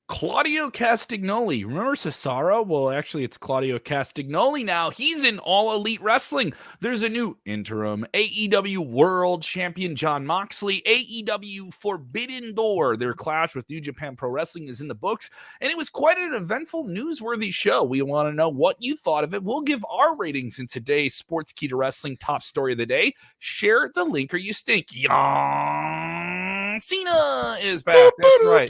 Claudio Castagnoli. Remember Cesaro? Well, actually, it's Claudio Castagnoli now. He's in All Elite Wrestling. There's a new interim AEW World Champion John Moxley. AEW Forbidden Door. Their clash with New Japan Pro Wrestling is in the books, and it was quite an eventful, newsworthy show. We want to know what you thought of it. We'll give our ratings in today's Sportskeeda Wrestling Top Story of the Day. Share the link or you stink. John Cena is back. That's right.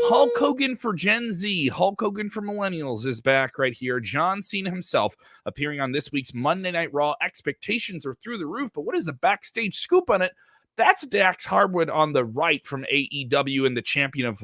Hulk Hogan for Gen Z, Hulk Hogan for Millennials is back right here. John Cena himself appearing on this week's Monday Night Raw. Expectations are through the roof, but what is the backstage scoop on it? That's Dax Harwood on the right from AEW and the champion of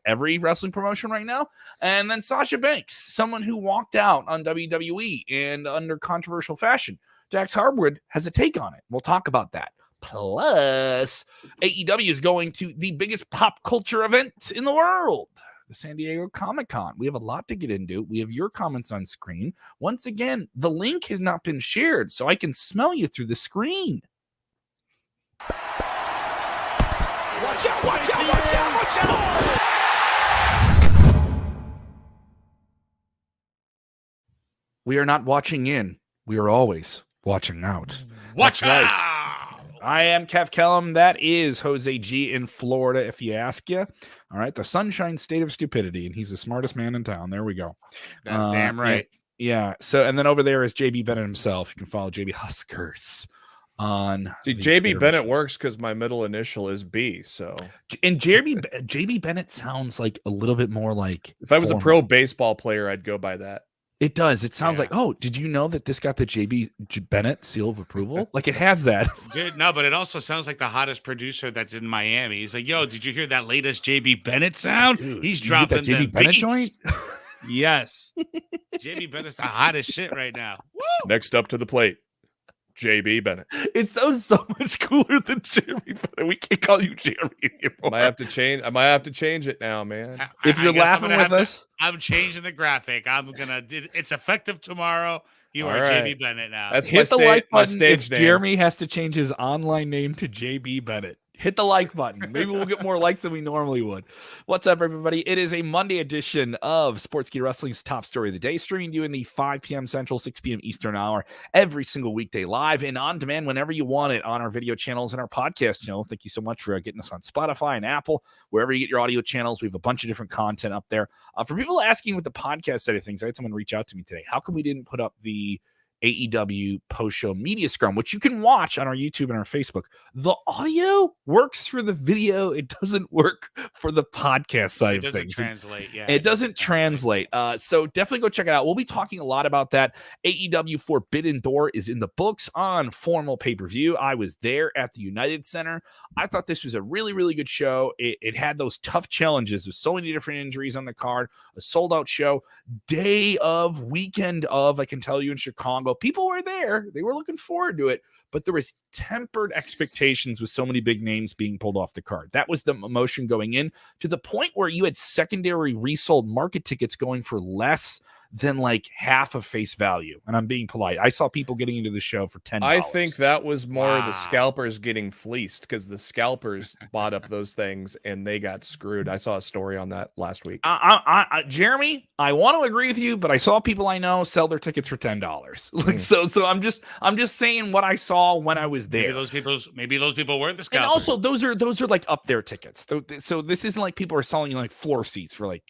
every wrestling promotion right now. And then Sasha Banks, someone who walked out on WWE and under controversial fashion. Dax Harwood has a take on it. We'll talk about that. Plus, AEW is going to the biggest pop culture event in the world, the San Diego Comic-Con. We have a lot to get into. We have your comments on screen. Once again, the link has not been shared, so I can smell you through the screen. Watch out, watch out, watch out, watch out! We are not watching in. We are always watching out. Watch out! Right. I am Kev Kellam. That is Jose G in Florida, if you ask you. All right, the sunshine state of stupidity, and he's the smartest man in town. There we go. That's damn right. Yeah. So, and then over there is JB Bennett himself. You can follow JB Huskers on. See, JB Bennett works because my middle initial is B. So, and JB Bennett sounds like a little bit more like if I was a pro baseball player, I'd go by that. It does. It sounds like, oh, did you know that this got the JB Bennett seal of approval? Like it has that. Dude, no, but it also sounds like the hottest producer that's in Miami. He's like, yo, did you hear that latest JB Bennett sound? Dude, he's dropping that JB Bennett joint. Yes. JB Bennett's the hottest shit right now. Woo! Next up to the plate, JB Bennett. It sounds so much cooler than Jeremy Bennett. We can't call you Jeremy anymore. I might have to change it now, man. If you're laughing with us, I'm changing the graphic. It's effective tomorrow. You All are right. JB Bennett now. That's hit the like button stage if name. Jeremy has to change his online name to JB Bennett. Hit the like button. Maybe we'll get more likes than we normally would. What's up, everybody? It is a Monday edition of Sportskeeda Wrestling's Top Story of the Day, streaming to you in the 5 p.m. Central, 6 p.m. Eastern hour, every single weekday live and on demand whenever you want it on our video channels and our podcast channels. Thank you so much for getting us on Spotify and Apple, wherever you get your audio channels. We have a bunch of different content up there. For people asking with the podcast side of things, I had someone reach out to me today. How come we didn't put up the AEW post-show media scrum, which you can watch on our YouTube and our Facebook? The audio works for the video. It doesn't work for the podcast side of things. It doesn't translate. So definitely go check it out. We'll be talking a lot about that. AEW Forbidden Door is in the books on formal pay-per-view. I was there at the United Center. I thought this was a really, really good show. It had those tough challenges with so many different injuries on the card, a sold-out show, day of, weekend of, I can tell you, in Chicago. People were there. They were looking forward to it, but there was tempered expectations with so many big names being pulled off the card. That was the emotion going in, to the point where you had secondary resold market tickets going for less than like half of face value. And I'm being polite. I saw people getting into the show for $10. I think that was more the scalpers getting fleeced, because the scalpers bought up those things and they got screwed. I saw a story on that last week. Jeremy, I want to agree with you, but I saw people I know sell their tickets for $10. Like, so I'm just saying what I saw when I was there. Maybe those people weren't the scalpers. And also those are like up there tickets. So this isn't like people are selling like floor seats for like,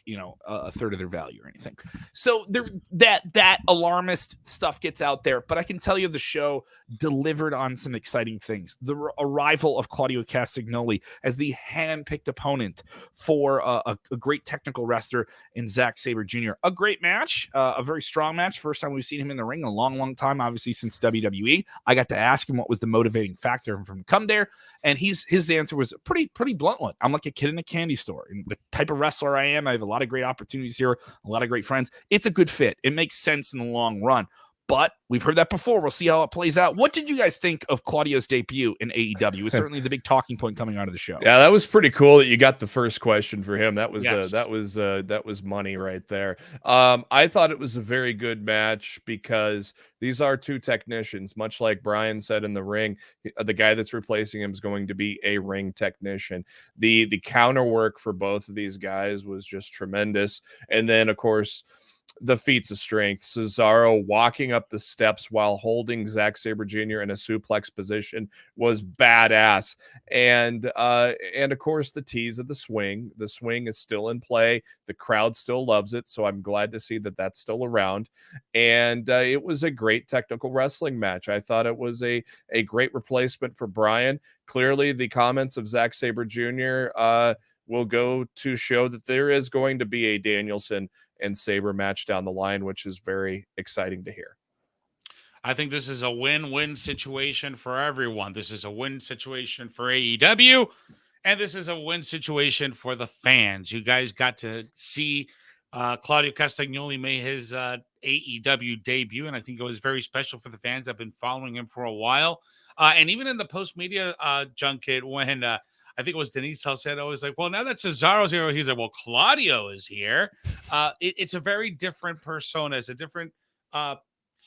a third of their value or anything. So that alarmist stuff gets out there, but I can tell you the show delivered on some exciting things. The arrival of Claudio Castagnoli as the hand-picked opponent for a great technical wrestler in Zack Sabre Jr. A great match, a very strong match. First time we've seen him in the ring in a long, long time, obviously since WWE. I got to ask him what was the motivating factor for him to come there, and his answer was a pretty blunt one. I'm like a kid in a candy store. And the type of wrestler I am, I have a lot of great opportunities here, a lot of great friends. It's a good fit. It makes sense in the long run. But we've heard that before. We'll see how it plays out. What did you guys think of Claudio's debut in AEW? It was certainly the big talking point coming out of the show. Yeah, that was pretty cool that you got the first question for him. That was Yes. that was money right there. I thought it was a very good match because these are two technicians, much like Brian said in the ring. The guy that's replacing him is going to be a ring technician. The counter work for both of these guys was just tremendous. And then, of course, the feats of strength. Cesaro walking up the steps while holding Zack Sabre Jr. in a suplex position was badass. And of course, the tease of the swing. The swing is still in play. The crowd still loves it. So I'm glad to see that that's still around. And it was a great technical wrestling match. I thought it was a great replacement for Brian. Clearly, the comments of Zack Sabre Jr. Will go to show that there is going to be a Danielson and Sabre match down the line, which is very exciting to hear. I think this is a win-win situation for everyone. This is a win situation for AEW, and this is a win situation for the fans. You guys got to see Claudio Castagnoli make his AEW debut, and I think it was very special for the fans. I've been following him for a while. And even in the post-media junket, when I think it was Denise Salcedo was like, well, now that Cesaro's here, he's like, well, Claudio is here. It's a very different persona. It's a different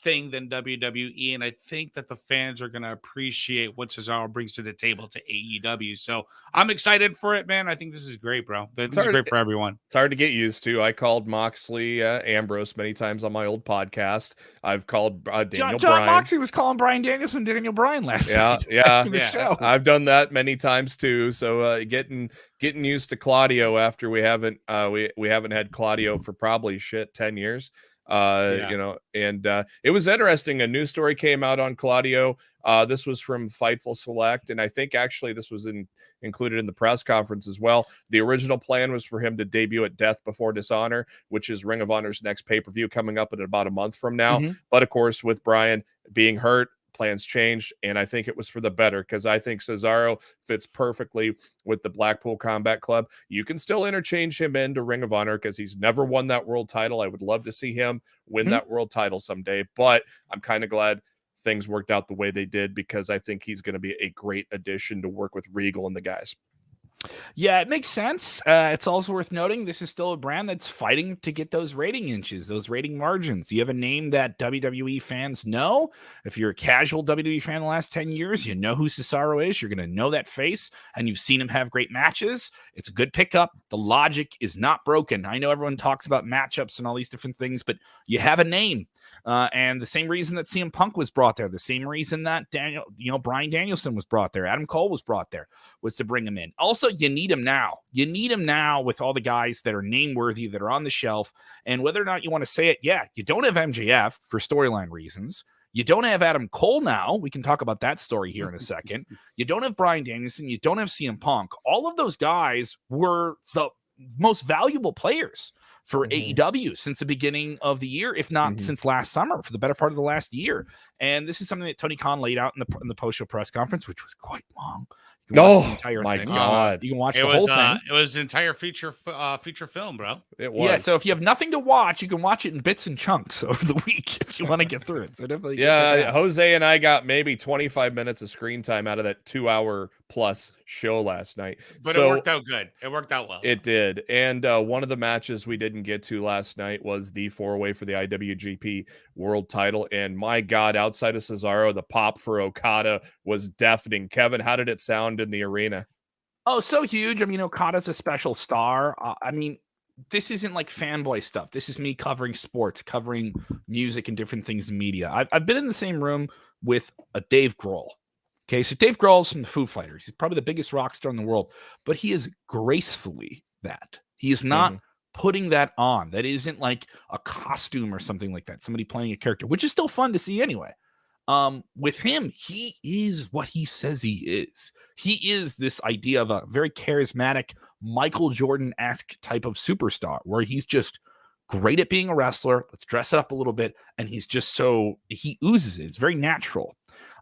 thing than WWE. And I think that the fans are going to appreciate what Cesaro brings to the table to AEW. So I'm excited for it, man. I think this is great, bro. This is great for everyone. It's hard to get used to. I called Moxley Ambrose many times on my old podcast. I've called Daniel John Bryan. Moxley was calling Brian Danielson Daniel Bryan last night. Yeah. The show. I've done that many times too. So getting used to Claudio after we haven't had Claudio for probably 10 years. It was interesting. A news story came out on Claudio. This was from Fightful Select, and I think actually this was included in the press conference as well. The original plan was for him to debut at Death Before Dishonor, which is Ring of Honor's next pay-per-view coming up in about a month from now. But of course, with Brian being hurt, plans changed, and I think it was for the better because I think Cesaro fits perfectly with the Blackpool Combat Club. You can still interchange him into Ring of Honor because he's never won that world title. I would love to see him win that world title someday, but I'm kind of glad things worked out the way they did because I think he's going to be a great addition to work with Regal and the guys. Yeah, it makes sense. It's also worth noting this is still a brand that's fighting to get those rating inches, those rating margins. You have a name that WWE fans know. If you're a casual WWE fan the last 10 years, you know who Cesaro is. You're going to know that face, and you've seen him have great matches. It's a good pickup. The logic is not broken. I know everyone talks about matchups and all these different things, but you have a name. And the same reason that CM Punk was brought there, the same reason that Brian Danielson was brought there, Adam Cole was brought there, was to bring him in. Also, you need him now. You need him now with all the guys that are name-worthy, that are on the shelf. And whether or not you want to say it, yeah, you don't have MJF for storyline reasons. You don't have Adam Cole now. We can talk about that story here in a second. You don't have Brian Danielson. You don't have CM Punk. All of those guys were the most valuable players for AEW since the beginning of the year, if not since last summer, for the better part of the last year. And this is something that Tony Khan laid out in the post-show press conference, which was quite long. You can watch the entire thing. God. You can watch the whole thing. It was an entire feature film, bro. It was. Yeah, so if you have nothing to watch, you can watch it in bits and chunks over the week if you want to get through it. So definitely Jose and I got maybe 25 minutes of screen time out of that 2-hour plus show last night. But it worked out good. It worked out well. It did. And one of the matches we didn't get to last night was the 4-way for the IWGP World title. And my God, outside of Cesaro, the pop for Okada was deafening. Kevin, how did it sound in the arena? Oh, so huge. I mean, Okada's a special star. This isn't like fanboy stuff. This is me covering sports, covering music and different things in media. I've been in the same room with a Dave Grohl. Okay, so Dave Grohl's from the Foo Fighters. He's probably the biggest rock star in the world, but he is gracefully that. He is not putting that on. That isn't like a costume or something like that. Somebody playing a character, which is still fun to see anyway. With him, he is what he says he is. He is this idea of a very charismatic Michael Jordan-esque type of superstar where he's just great at being a wrestler. Let's dress it up a little bit. And he's just he oozes it. It's very natural.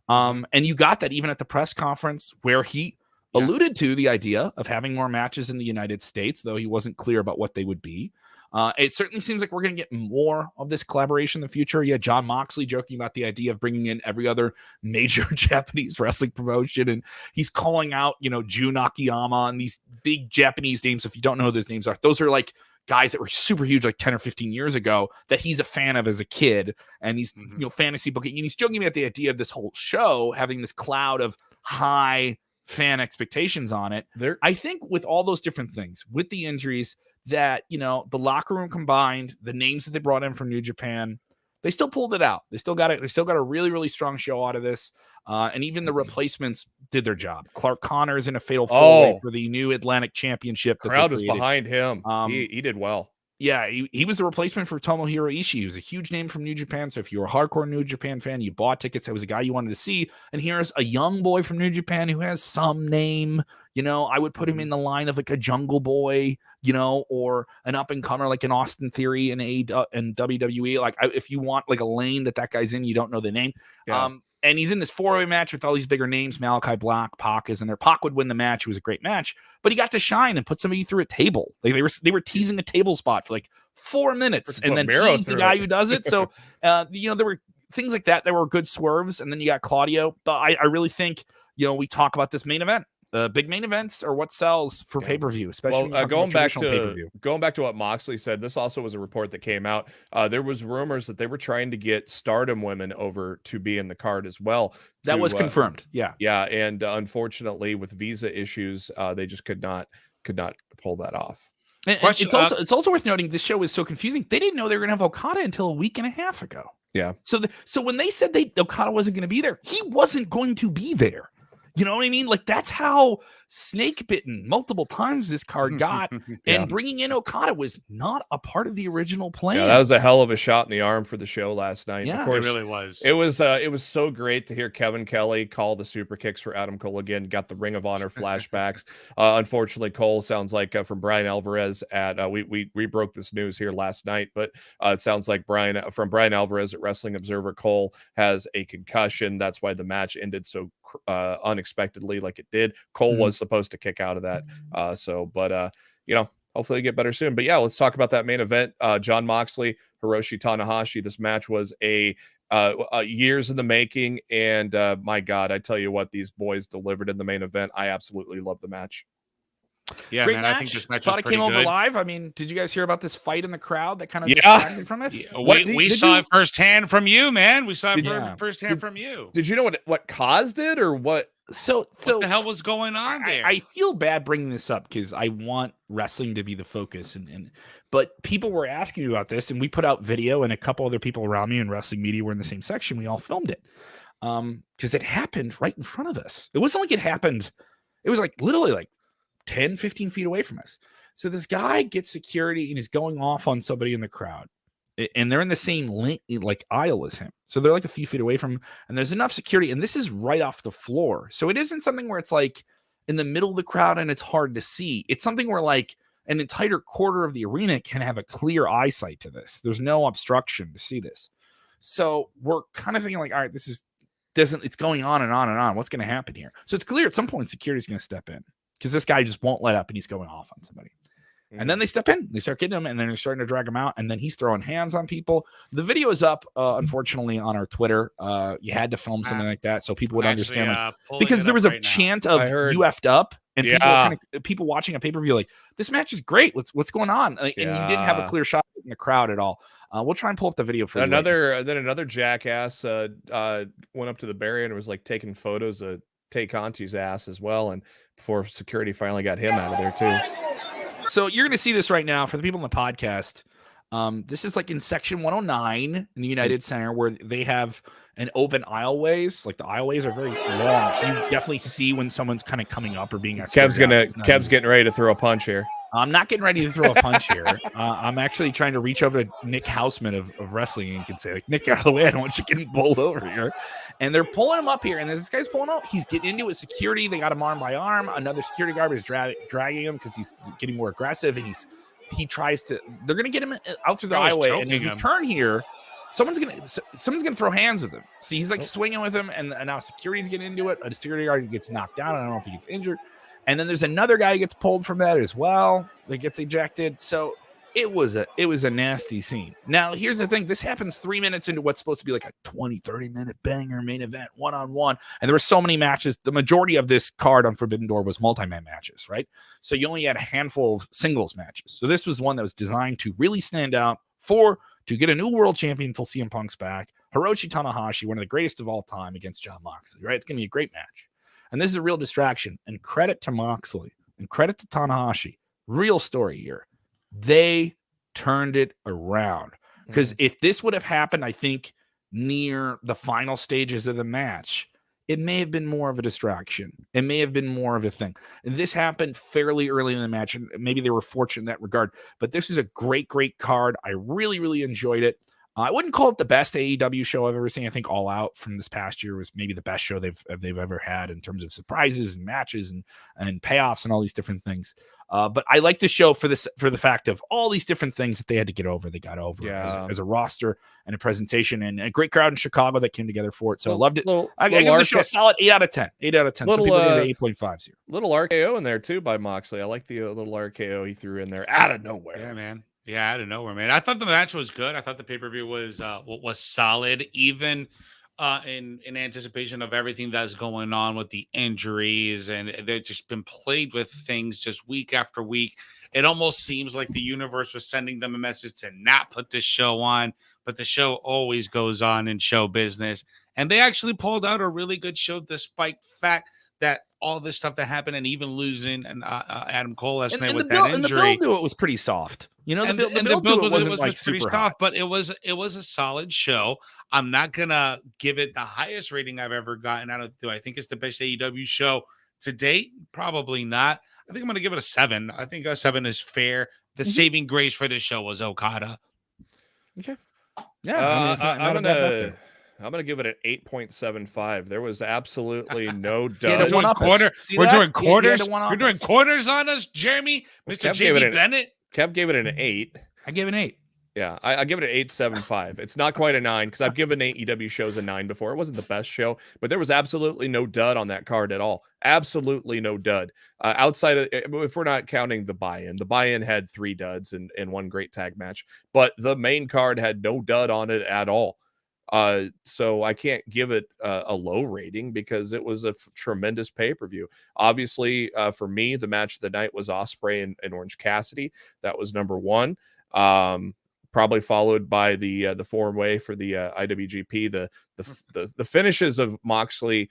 And you got that even at the press conference where he alluded to the idea of having more matches in the United States, though he wasn't clear about what they would be. It certainly seems like we're going to get more of this collaboration in the future. Yeah, John Moxley joking about the idea of bringing in every other major Japanese wrestling promotion, and he's calling out, Jun Akiyama and these big Japanese names. If you don't know who those names are, those are like guys that were super huge like 10 or 15 years ago that he's a fan of as a kid, and he's fantasy booking, and he's joking about the idea of this whole show having this cloud of high fan expectations on it. I think with all those different things, with the injuries, that the locker room combined, the names that they brought in from New Japan, they still pulled it out. They still got a really, really strong show out of this. And even the replacements did their job. Clark Connors in a fatal four-way for the new Atlantic Championship. Crowd was behind him. He did well. Yeah, he was the replacement for Tomohiro Ishii. He was a huge name from New Japan. So if you were a hardcore New Japan fan, you bought tickets. That was a guy you wanted to see. And here's a young boy from New Japan who has some name. I would put him in the line of like a Jungle Boy, or an up-and-comer like an Austin Theory in WWE. Like if you want like a lane that guy's in, you don't know the name. Yeah. And he's in this four-way match with all these bigger names. Malachi Black, Pac is in there. Pac would win the match. It was a great match, but he got to shine and put somebody through a table. Like they were teasing a table spot for like 4 minutes, and then he's the guy who does it. So, there were things like that were good swerves. And then you got Claudio. But I really think, we talk about this main event. Big main events are what sells for pay-per-view, especially going back to what Moxley said. This also was a report that came out. There was rumors that they were trying to get Stardom women over to be in the card as well. That was confirmed. Yeah. And unfortunately, with visa issues, they just could not pull that off. And it's also worth noting this show was so confusing. They didn't know they were going to have Okada until a week and a half ago. Yeah. So when they said Okada wasn't going to be there, he wasn't going to be there. You know what I mean? Like that's how snake bitten multiple times this card got, and bringing in Okada was not a part of the original plan. Yeah, that was a hell of a shot in the arm for the show last night. Yeah, of course, it really was. It was so great to hear Kevin Kelly call the super kicks for Adam Cole again. Got the Ring of Honor flashbacks. Unfortunately, Cole sounds like from Brian Alvarez at we broke this news here last night, but it sounds like Brian Alvarez at Wrestling Observer, Cole has a concussion. That's why the match ended so unexpectedly like it did. Cole was supposed to kick out of that, hopefully get better soon. But yeah, let's talk about that main event. John Moxley, Hiroshi Tanahashi. This match was a years in the making, and my God, I tell you what, these boys delivered in the main event. I absolutely love the match. Yeah, great man, match. I think this match thought was it pretty came good. over live. I mean, did you guys hear about this fight in the crowd that kind of distracted from it? Yeah, we saw it firsthand from you, man. We saw it firsthand from you. Did you know what caused it, or what? So what the hell was going on there? I feel bad bringing this up because I want wrestling to be the focus, but people were asking me about this, and we put out video, and a couple other people around me in wrestling media were in the same section. We all filmed it because it happened right in front of us. It wasn't like it happened. It was like literally like 10, 15 feet away from us. So this guy gets security and is going off on somebody in the crowd, and they're in the same aisle as him. So they're like a few feet away from him, and there's enough security, and this is right off the floor. So it isn't something where it's like in the middle of the crowd and it's hard to see. It's something where like an entire quarter of the arena can have a clear eyesight to this. There's no obstruction to see this. So we're kind of thinking like, all right, it's going on and on and on. What's going to happen here? So it's clear at some point security is going to step in, because this guy just won't let up and he's going off on somebody. And then they step in, they start getting him, and then they're starting to drag him out, and then he's throwing hands on people. The video is up, unfortunately, on our Twitter. You had to film something like that so people would understand. Because there was a chant of "you effed up," and people watching a pay-per-view like, this match is great. What's going on? And you didn't have a clear shot in the crowd at all. We'll try and pull up the video for you. Another jackass went up to the barrier and was like taking photos of Tay Conti's ass as well, and before security finally got him out of there too. So you're going to see this right now for the people in the podcast. This is like in section 109 in the United Center, where they have an open aisleways. Like the aisleways are very long, so you definitely see when someone's kind of coming up or being escorted. Kev's getting ready to throw a punch here. I'm not getting ready to throw a punch here. I'm actually trying to reach over to Nick Houseman of wrestling and can say, like, Nick, out of the way. I don't want you getting bowled over here. And they're pulling him up here. And as this guy's pulling up, he's getting into it. Security, they got him arm by arm. Another security guard is dragging him because he's getting more aggressive. And he tries to. They're gonna get him out through the aisleway. And as you turn here, someone's gonna throw hands with him. See, he's like swinging with him, and now security's getting into it. A security guard gets knocked down. I don't know if he gets injured. And then there's another guy who gets pulled from that as well. That gets ejected. So It was a nasty scene. Now, here's the thing. This happens 3 minutes into what's supposed to be like a 20, 30-minute banger main event, one-on-one. And there were so many matches. The majority of this card on Forbidden Door was multi-man matches, right? So you only had a handful of singles matches. So this was one that was designed to really stand out to get a new world champion until CM Punk's back. Hiroshi Tanahashi, one of the greatest of all time, against John Moxley, right? It's going to be a great match. And this is a real distraction. And credit to Moxley and credit to Tanahashi. Real story here. They turned it around, because if this would have happened, I think near the final stages of the match, it may have been more of a distraction. It may have been more of a thing. And this happened fairly early in the match, and maybe they were fortunate in that regard. But this is a great, great card. I really, really enjoyed it. I wouldn't call it the best AEW show I've ever seen. I think All Out from this past year was maybe the best show they've ever had in terms of surprises and matches and payoffs and all these different things. But I like the show for the fact of all these different things that they had to get over. They got over as a roster and a presentation, and a great crowd in Chicago that came together for it. So I loved it. I give the show a solid 8 out of 10. 8 out of 10. Some people give it 8.5s here. Little RKO in there too by Moxley. I like the little RKO he threw in there out of nowhere. Yeah, man. Yeah, out of nowhere, man. I thought the match was good. I thought the pay-per-view was solid, even in anticipation of everything that's going on with the injuries, and they've just been played with things just week after week. It almost seems like the universe was sending them a message to not put this show on, but the show always goes on in show business. And they actually pulled out a really good show, despite the fact that all this stuff that happened, and even losing Adam Cole last night with that injury. And the build to it was pretty soft. You know, the build to it wasn't like pretty super soft, hot. but it was a solid show. I'm not gonna give it the highest rating I've ever gotten out of. Do I think it's the best AEW show to date? Probably not. I think I'm gonna give it a 7. I think a 7 is fair. The saving grace for this show was Okada. Okay. Yeah, I'm gonna give it an 8.75. There was absolutely no doubt. We're doing quarters. We're doing quarters on us, Jeremy. Mr. JB Bennett. Kev gave it an 8. I gave it an 8. Yeah, I give it an 8.75. It's not quite a 9, because I've given AEW shows a 9 before. It wasn't the best show, but there was absolutely no dud on that card at all. Absolutely no dud. Outside of, if we're not counting the buy-in had 3 duds and one great tag match, but the main card had no dud on it at all. So I can't give it a low rating, because it was a tremendous pay-per-view. Obviously, for me, the match of the night was Ospreay and Orange Cassidy. That was number 1. Probably followed by the 4-way for the IWGP. The finishes of Moxley,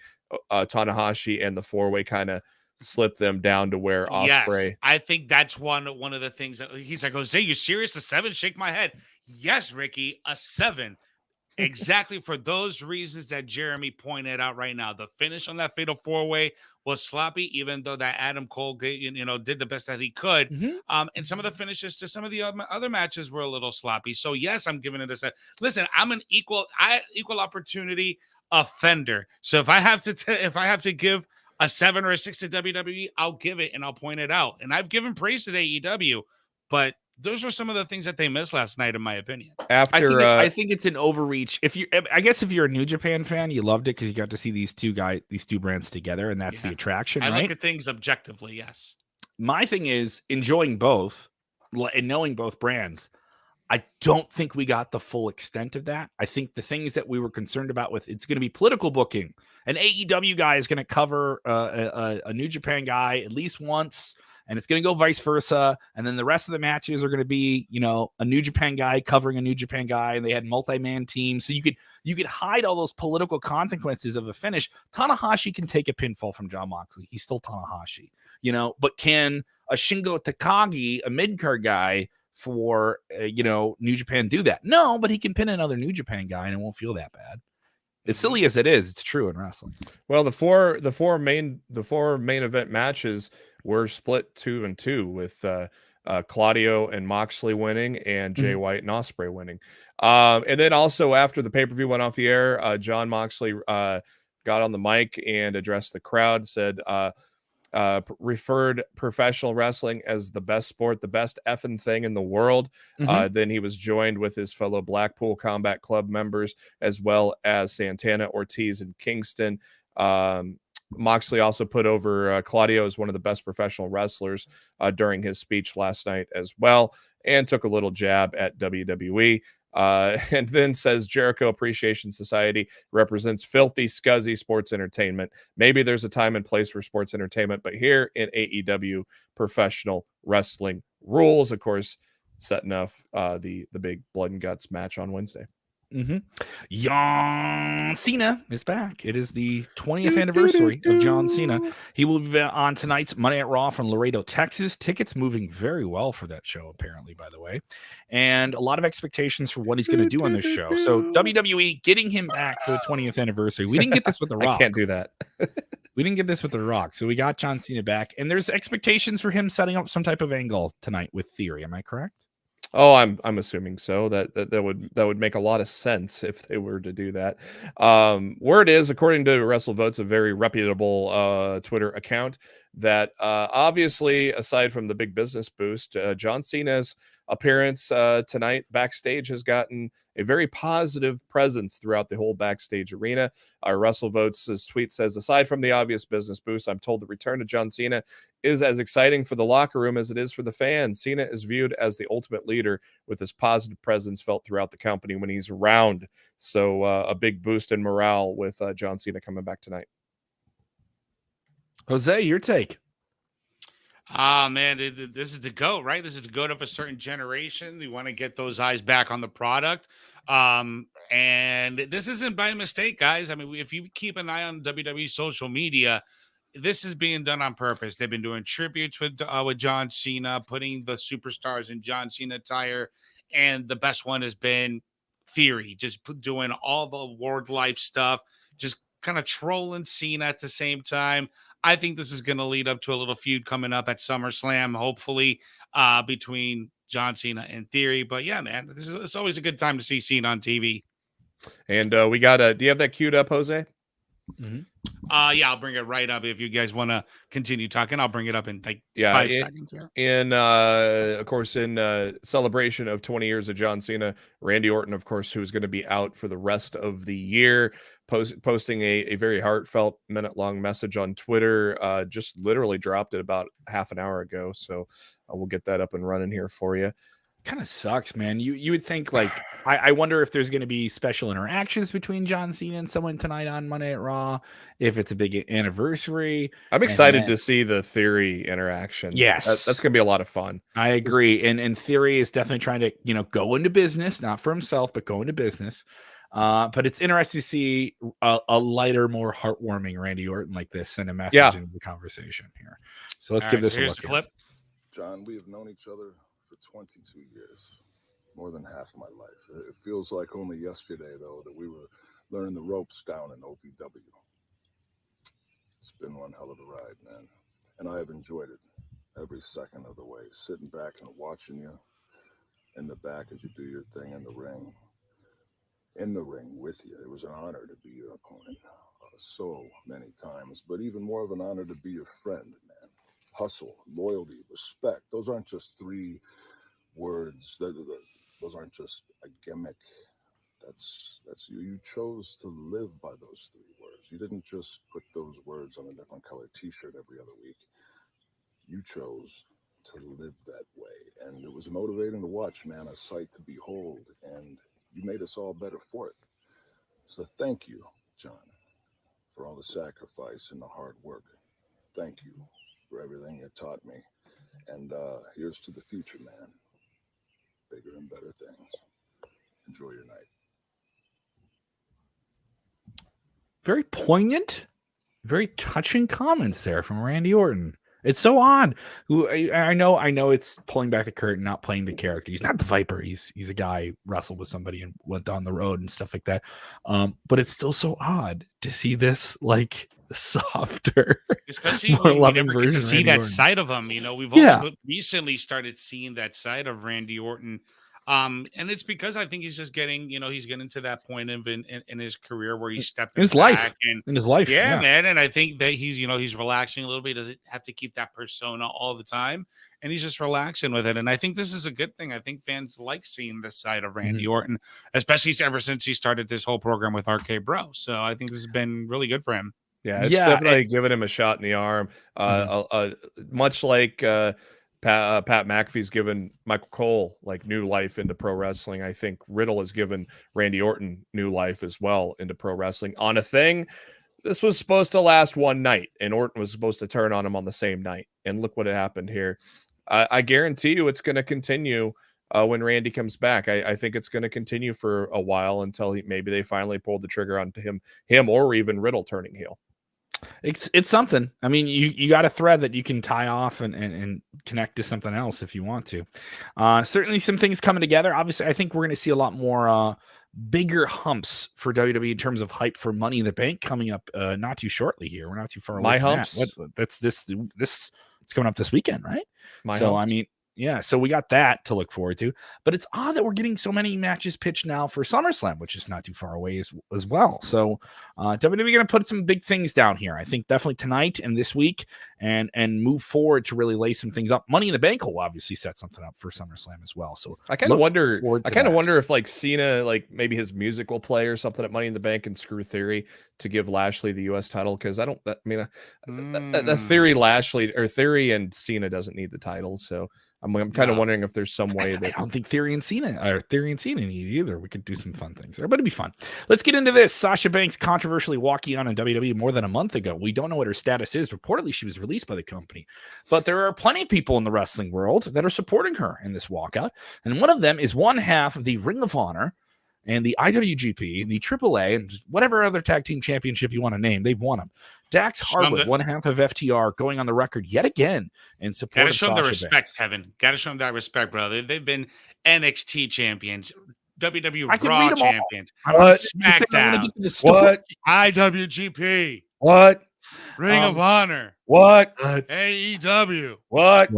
Tanahashi, and the 4-way kind of slipped them down to where Ospreay. Yes, I think that's one of the things that he's like, Jose, you serious? A 7? Shake my head. Yes, Ricky, a 7. Exactly for those reasons that Jeremy pointed out right now. The finish on that fatal 4-way was sloppy, even though that Adam Cole, did the best that he could. And some of the finishes to some of the other matches were a little sloppy. So yes, I'm giving it a 7. Listen, I'm an equal opportunity offender. So if I have to give a 7 or a 6 to WWE, I'll give it and I'll point it out. And I've given praise to the AEW, but those are some of the things that they missed last night, in my opinion. I think it's an overreach. If you're a New Japan fan, you loved it because you got to see these two brands together, and that's the attraction. I right? look at things objectively. Yes. My thing is enjoying both and knowing both brands. I don't think we got the full extent of that. I think the things that we were concerned about with it's going to be political booking. An AEW guy is going to cover a New Japan guy at least once. And it's going to go vice versa. And then the rest of the matches are going to be, a New Japan guy covering a New Japan guy. And they had multi-man teams. So you could hide all those political consequences of a finish. Tanahashi can take a pinfall from John Moxley. He's still Tanahashi, but can a Shingo Takagi, a mid-card guy for, New Japan do that? No, but he can pin another New Japan guy and it won't feel that bad. As silly as it is, it's true in wrestling. Well, the four main event matches were split 2-2 with Claudio and Moxley winning and Jay White and Ospreay winning. And then also after the pay-per-view went off the air, John Moxley got on the mic and addressed the crowd, said referred professional wrestling as the best sport, the best effing thing in the world. Then he was joined with his fellow Blackpool Combat Club members, as well as Santana, Ortiz, and Kingston. Moxley also put over Claudio as one of the best professional wrestlers during his speech last night as well, and took a little jab at WWE. And then says Jericho Appreciation Society represents filthy, scuzzy sports entertainment. Maybe there's a time and place for sports entertainment, but here in AEW, professional wrestling rules. Of course, setting up the big blood and guts match on Wednesday. John Cena is back. It is the 20th anniversary of John Cena. He will be on tonight's Monday Night Raw from Laredo, Texas. Tickets moving very well for that show, apparently, by the way. And a lot of expectations for what he's going to do on this show. So WWE getting him back for the 20th anniversary. We didn't get this with The Rock. I can't do that. We didn't get this with The Rock. So we got John Cena back. And there's expectations for him setting up some type of angle tonight with Theory. Am I correct? Oh, I'm assuming so. That would make a lot of sense if they were to do that. Word is, according to WrestleVotes, a very reputable Twitter account, that obviously, aside from the big business boost, John Cena's appearance tonight backstage has gotten a very positive presence throughout the whole backstage arena. WrestleVotes' tweet says, aside from the obvious business boost, I'm told the return of John Cena is as exciting for the locker room as it is for the fans. Cena is viewed as the ultimate leader with his positive presence felt throughout the company when he's around. So a big boost in morale with John Cena coming back tonight. Jose, your take. Man, this is the GOAT, right? This is the GOAT of a certain generation. We want to get those eyes back on the product. And this isn't by mistake, guys. I mean, if you keep an eye on WWE social media, this is being done on purpose. They've been doing tributes with John Cena, putting the superstars in John Cena attire. And the best one has been Theory, just doing all the ward life stuff, just kind of trolling Cena at the same time. I think this is going to lead up to a little feud coming up at SummerSlam, hopefully, between John Cena and Theory. But yeah, man, it's always a good time to see Cena on TV. And we got do you have that queued up, Jose? Mm-hmm. Yeah, I'll bring it right up. If you guys want to continue talking, I'll bring it up in like 5 seconds here. In of course, in celebration of 20 years of John Cena, Randy Orton, of course, who's going to be out for the rest of the year, posting a very heartfelt minute-long message on Twitter. Just literally dropped it about half an hour ago. So we'll get that up and running here for you. Kind of sucks, man. You would think, like, I wonder if there's going to be special interactions between John Cena and someone tonight on Monday at Raw, if it's a big anniversary. I'm excited to see the Theory interaction. Yes. That's going to be a lot of fun. I agree. And Theory is definitely trying to, go into business, not for himself, but go into business. But it's interesting to see a lighter, more heartwarming Randy Orton like this send a message into the conversation here. So let's give this a look. Clip. John, we have known each other for 22 years, more than half my life. It feels like only yesterday, though, that we were learning the ropes down in OVW. It's been one hell of a ride, man. And I have enjoyed it every second of the way, sitting back and watching you in the back as you do your thing in the ring. In the ring with you. It was an honor to be your opponent so many times, but even more of an honor to be your friend, man. Hustle, loyalty, respect. Those aren't just three words. Those aren't just a gimmick. That's you. You chose to live by those three words. You didn't just put those words on a different colored t-shirt every other week. You chose to live that way. And it was motivating to watch, man, a sight to behold. And you made us all better for it. So thank you, John, for all the sacrifice and the hard work. Thank you for everything you taught me. And here's to the future, man. Bigger and better things. Enjoy your night. Very poignant, very touching comments there from Randy Orton. It's so odd. I know it's pulling back the curtain, not playing the character. He's not the Viper. He's a guy who wrestled with somebody and went down the road and stuff like that. But it's still so odd to see this like softer, especially more when loving we never get to version of see Randy that Orton. side of him. We've only recently started seeing that side of Randy Orton. And it's because I think he's just getting, he's getting to that point in his career where he's stepping in his life. Yeah, man. And I think that he's relaxing a little bit. He doesn't have to keep that persona all the time. And he's just relaxing with it. And I think this is a good thing. I think fans like seeing this side of Randy Orton, especially ever since he started this whole program with RK Bro. So I think this has been really good for him. Yeah, it's Yeah, definitely giving him a shot in the arm. Much like Pat McAfee's given Michael Cole like new life into pro wrestling. I think Riddle has given Randy Orton new life as well into pro wrestling on a thing. This was supposed to last one night, and Orton was supposed to turn on him on the same night. And look what happened here. I guarantee you it's going to continue when Randy comes back. I think it's going to continue for a while until maybe they finally pull the trigger on him or even Riddle turning heel. It's something. I mean, you got a thread that you can tie off and connect to something else if you want to. Certainly some things coming together. Obviously, I think we're going to see a lot more bigger humps for WWE in terms of hype for Money in the Bank coming up not too shortly here. We're not too far away My from humps. that. That's this it's coming up this weekend, right? My so humps. I mean, yeah, so we got that to look forward to. But it's odd that we're getting so many matches pitched now for SummerSlam, which is not too far away as well. So WWE going to put some big things down here. I think definitely tonight and this week and move forward to really lay some things up. Money in the Bank will obviously set something up for SummerSlam as well. So I kind of wonder if like Cena, like maybe his music will play or something at Money in the Bank and screw Theory to give Lashley the U.S. title. Because the Theory and Cena doesn't need the title. So I'm kind of wondering if there's some way that I don't think Theory and Cena need either. We could do some fun things there, but it'd be fun. Let's get into this. Sasha Banks controversially walking on in WWE more than a month ago. We don't know what her status is. Reportedly, she was released by the company, but there are plenty of people in the wrestling world that are supporting her in this walkout. And one of them is one half of the Ring of Honor and the IWGP, the AAA, and whatever other tag team championship you want to name. They've won them. Dax Harwood, one half of FTR, going on the record yet again in support of Sasha Banks. Gotta show them the respect, Kevin. Gotta show them that respect, brother. They've been NXT champions, WWE Raw champions, SmackDown, what, IWGP, what, Ring of Honor, what, AEW, what,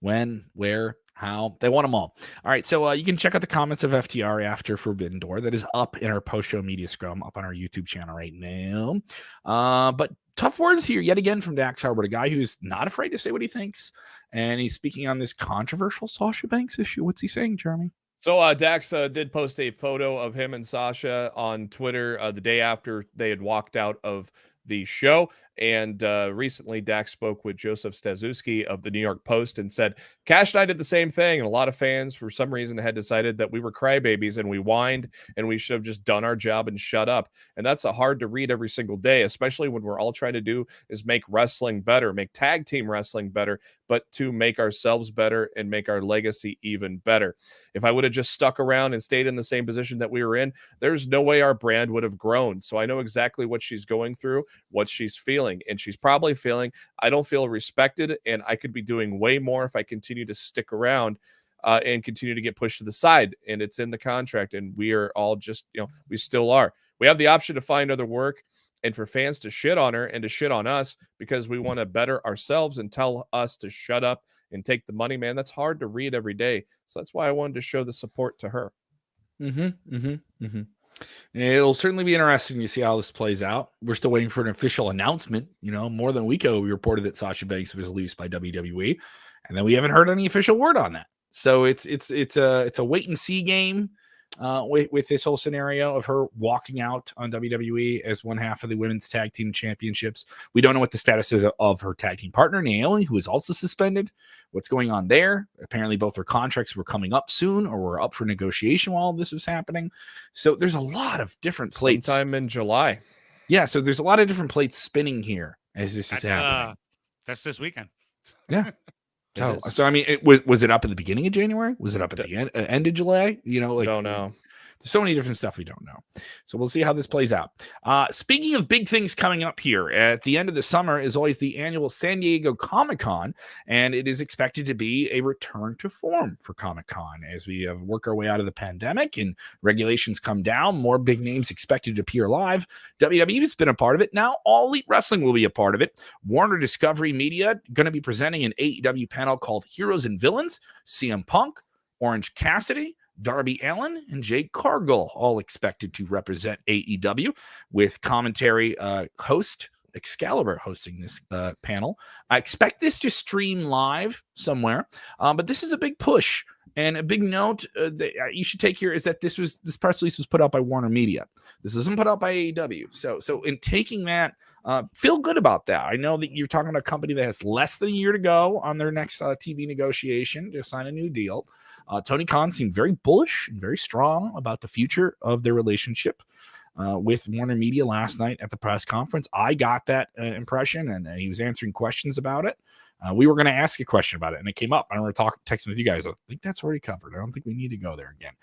when, where, how. They won them all. All right, so you can check out the comments of FTR after Forbidden Door. That is up in our post-show media scrum up on our YouTube channel right now. But tough words here yet again from Dax Harwood, a guy who's not afraid to say what he thinks. And he's speaking on this controversial Sasha Banks issue. What's he saying, Jeremy? So Dax did post a photo of him and Sasha on Twitter the day after they had walked out of the show. And recently, Dax spoke with Joseph Staszewski of the New York Post and said, Cash and I did the same thing. And a lot of fans, for some reason, had decided that we were crybabies and we whined and we should have just done our job and shut up. And that's hard to read every single day, especially when we're all trying to do is make wrestling better, make tag team wrestling better, but to make ourselves better and make our legacy even better. If I would have just stuck around and stayed in the same position that we were in, there's no way our brand would have grown. So I know exactly what she's going through, what she's feeling. And she's probably feeling, I don't feel respected, and I could be doing way more if I continue to stick around and continue to get pushed to the side. And it's in the contract, and we are all just, we still are. We have the option to find other work and for fans to shit on her and to shit on us because we want to better ourselves and tell us to shut up and take the money, man. That's hard to read every day. So that's why I wanted to show the support to her. It'll certainly be interesting to see how this plays out. We're still waiting for an official announcement. More than a week ago, we reported that Sasha Banks was released by WWE, and then we haven't heard any official word on that. So it's a wait and see game with this whole scenario of her walking out on WWE as one half of the women's tag team championships. We don't know what the status is of her tag team partner, Naomi, who is also suspended. What's going on there? Apparently both their contracts were coming up soon or were up for negotiation while this was happening. So there's a lot of different plates. Sometime in July. Yeah, so there's a lot of different plates spinning here as this is happening. That's this weekend. Yeah. So I mean, was it up at the beginning of January? Was it up at the end of July? Don't know. There's so many different stuff we don't know. So we'll see how this plays out. Speaking of big things coming up here, at the end of the summer is always the annual San Diego Comic-Con, and it is expected to be a return to form for Comic-Con as we work our way out of the pandemic and regulations come down. More big names expected to appear live. WWE has been a part of it. Now All Elite Wrestling will be a part of it. Warner Discovery Media going to be presenting an AEW panel called Heroes and Villains. CM Punk, Orange Cassidy, Darby Allin, and Jade Cargill all expected to represent AEW with commentary host Excalibur hosting this panel. I expect this to stream live somewhere, but this is a big push And a big note that you should take here is that this press release was put out by Warner Media. This isn't put out by AEW. So in taking that, feel good about that. I know that you're talking about a company that has less than a year to go on their next TV negotiation to sign a new deal. Tony Khan seemed very bullish and very strong about the future of their relationship with Warner Media last night at the press conference. I got that impression, and he was answering questions about it. We were going to ask a question about it, and it came up. I remember texting with you guys. I think that's already covered. I don't think we need to go there again.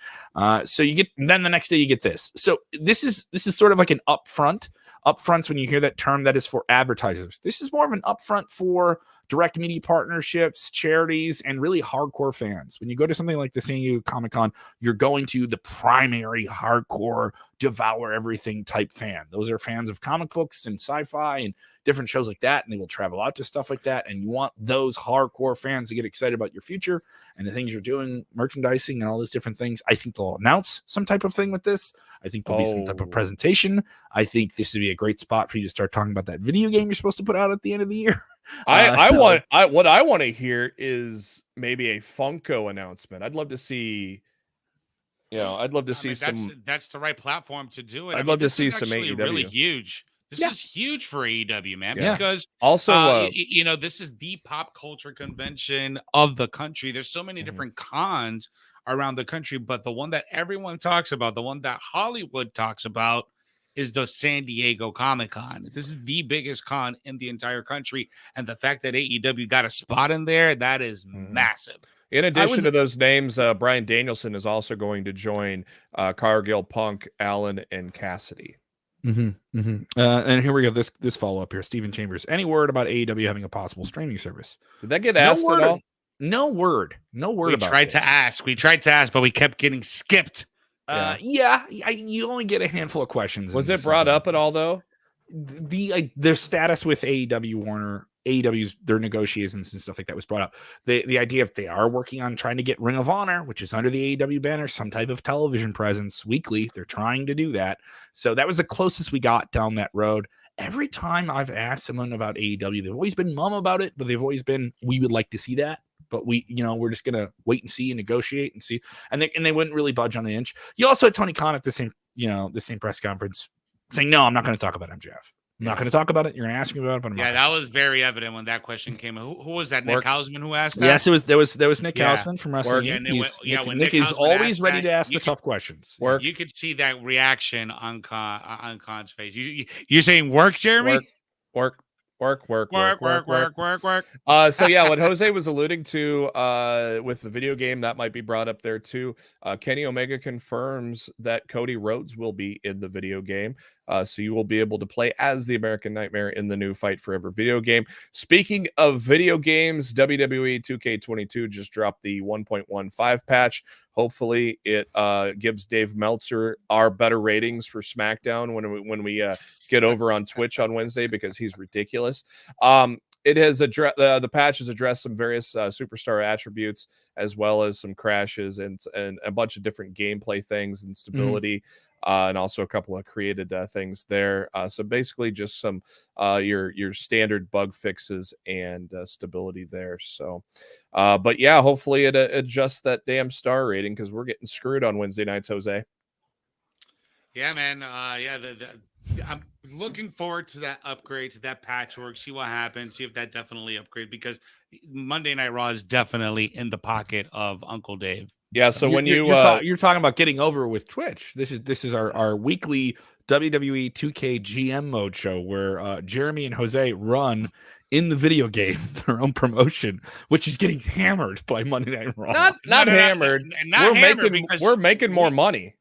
So you get, then the next day you get this. So this is sort of like an upfront. Upfronts, when you hear that term, that is for advertisers. This is more of an upfront for direct media partnerships, charities, and really hardcore fans. When you go to something like the San Diego Comic-Con, you're going to the primary hardcore, devour everything type fan. Those are fans of comic books and sci-fi and different shows like that, and they will travel out to stuff like that. And you want those hardcore fans to get excited about your future and the things you're doing, merchandising and all those different things. I think they'll announce some type of thing with this. I think there'll be some type of presentation. I think this would be a great spot for you to start talking about that video game you're supposed to put out at the end of the year. What I want to hear is maybe a Funko announcement. I'd love to see. That's the right platform to do it. I'd love to see some AEW. Really huge. This is huge for AEW, man, because also, this is the pop culture convention of the country. There's so many different cons around the country, but the one that everyone talks about, the one that Hollywood talks about, is the San Diego Comic-Con. This is the biggest con in the entire country, and the fact that AEW got a spot in there, that is massive. In addition to those names, Bryan Danielson is also going to join Cargill, Punk, Allen, and Cassidy. And here we go. This follow up here. Stephen Chambers. Any word about AEW having a possible streaming service? Did that get asked at all? No word. We tried to ask. We tried to ask, but we kept getting skipped. You only get a handful of questions. Was it brought up at all though? Their status with AEW Warner, AEW's their negotiations and stuff like that was brought up. The idea if they are working on trying to get Ring of Honor, which is under the AEW banner, some type of television presence weekly. They're trying to do that. So that was the closest we got down that road. Every time I've asked someone about AEW, they've always been mum about it, but they've always been, we would like to see that. But we're just going to wait and see and negotiate and see. And they wouldn't really budge on an inch. You also had Tony Khan at the same press conference saying, no, I'm not going to talk about MJF. I'm not going to talk about it. You're going to ask me about it, but that was very evident when that question came. Who was that? Nick Hausman who asked that? Yes, there was Nick Hausman from Wrestling. Nick is always ready to ask the tough questions. You could see that reaction on Khan's face. You're saying work, Jeremy? Work. So yeah, what Jose was alluding to with the video game, that might be brought up there too. Kenny Omega confirms that Cody Rhodes will be in the video game. So you will be able to play as the American Nightmare in the new Fight Forever video game. Speaking of video games, WWE 2K22 just dropped the 1.15 patch. Hopefully it gives Dave Meltzer our better ratings for SmackDown when we get over on Twitch on Wednesday, because he's ridiculous. It has addressed the patch has addressed some various superstar attributes, as well as some crashes and a bunch of different gameplay things and stability. And also a couple of created things there. So basically just some your standard bug fixes and stability there. So, but yeah, hopefully it adjusts that damn star rating, because we're getting screwed on Wednesday nights, Jose. Yeah, man. I'm looking forward to that upgrade, to that patchwork, see what happens, see if that definitely upgrade, because Monday Night Raw is definitely in the pocket of Uncle Dave. Yeah, so when you're talking about getting over with Twitch, this is our weekly WWE 2K GM mode show where Jeremy and Jose run in the video game their own promotion, which is getting hammered by Monday Night Raw. Not hammered. We're making more money.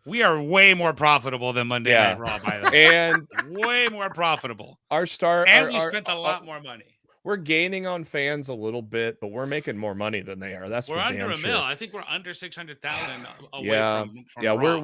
We are way more profitable than Monday Night Raw, by the way, and way more profitable. We spent a lot more money. We're gaining on fans a little bit, but we're making more money than they are. That's we're under damn a sure. mil. I think we're under 600,000 away from Raw,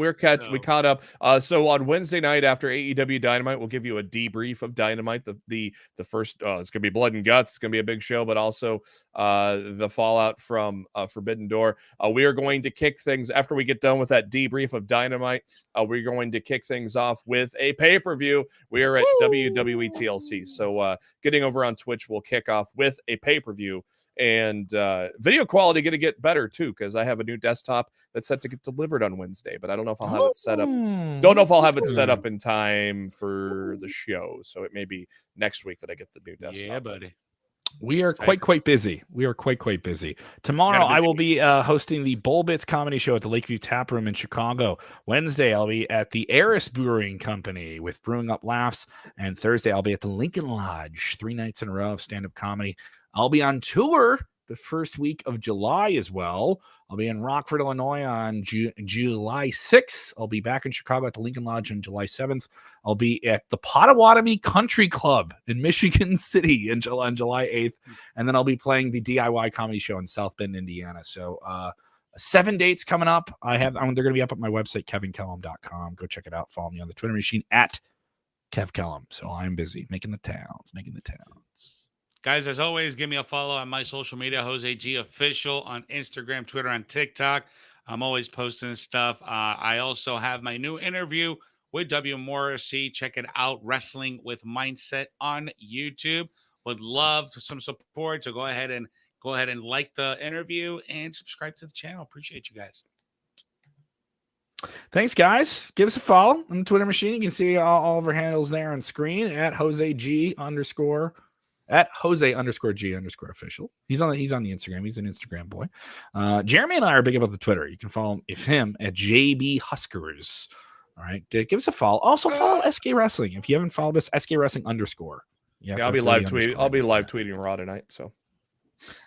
we caught up. So on Wednesday night after AEW Dynamite, we'll give you a debrief of Dynamite. The first it's gonna be blood and guts. It's gonna be a big show, but also the fallout from Forbidden Door. We are going to kick things after we get done with that debrief of Dynamite. We're going to kick things off with a pay-per-view. We are at WWE TLC. So getting over on Twitch, we'll kick off with a pay-per-view And video quality going to get better too, because I have a new desktop that's set to get delivered on Wednesday, but I don't know if I'll have it set up. Don't know if I'll have it set up in time for the show. So it may be next week that I get the new desktop. Yeah, buddy. We are quite busy. We are quite busy. Tomorrow, I will be hosting the Bullbits Comedy Show at the Lakeview Tap Room in Chicago. Wednesday, I'll be at the Eris Brewing Company with Brewing Up Laughs. And Thursday, I'll be at the Lincoln Lodge, 3 nights in a row of stand-up comedy. I'll be on tour the first week of July as well. I'll be in Rockford, Illinois on July 6th. I'll be back in Chicago at the Lincoln Lodge on July 7th. I'll be at the Potawatomi Country Club in Michigan City on July 8th. And then I'll be playing the DIY comedy show in South Bend, Indiana. So 7 dates coming up. They're going to be up at my website, kevinkellam.com. Go check it out. Follow me on the Twitter machine at Kev Kellam. So I'm busy making the towns. Guys, as always, give me a follow on my social media, Jose G Official on Instagram, Twitter, and TikTok. I'm always posting stuff. I also have my new interview with W. Morrissey. Check it out, Wrestling with Mindset on YouTube. Would love some support. So go ahead and like the interview and subscribe to the channel. Appreciate you guys. Thanks, guys. Give us a follow on the Twitter machine. You can see all of our handles there on screen at Jose G _ at Jose_G_ official. He's on the Instagram. He's an Instagram boy. Jeremy and I are big about the Twitter. You can follow him at JB Huskers. All right. Give us a follow. Also follow SK Wrestling. If you haven't followed us, SK Wrestling _. I'll be live tweeting. I'll be live tweeting Raw tonight. So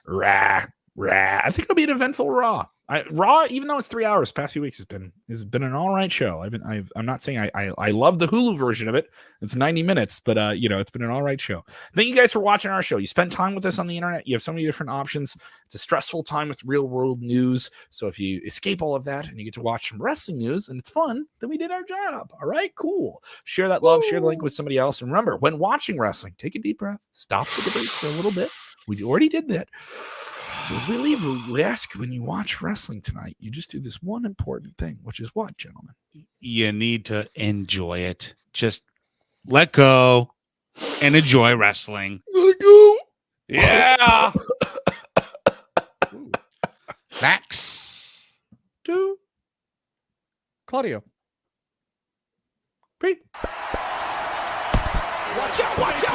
Rah. I think it'll be an eventful Raw. Raw, even though it's 3 hours, past few weeks has been an all right show. I'm not saying I love the Hulu version of it. It's 90 minutes, but it's been an all right show. Thank you guys for watching our show. You spend time with us on the internet. You have so many different options. It's a stressful time with real world news. So if you escape all of that and you get to watch some wrestling news and it's fun, then we did our job. All right, cool. Share that love. Share the link with somebody else. And remember, when watching wrestling, take a deep breath. Stop the debate for a little bit. We already did that. So as we leave, we ask, when you watch wrestling tonight, you just do this one important thing, which is what, gentlemen? You need to enjoy it. Just let go and enjoy wrestling. Let go. yeah. Max. To Claudio. Pre. Watch out, watch out.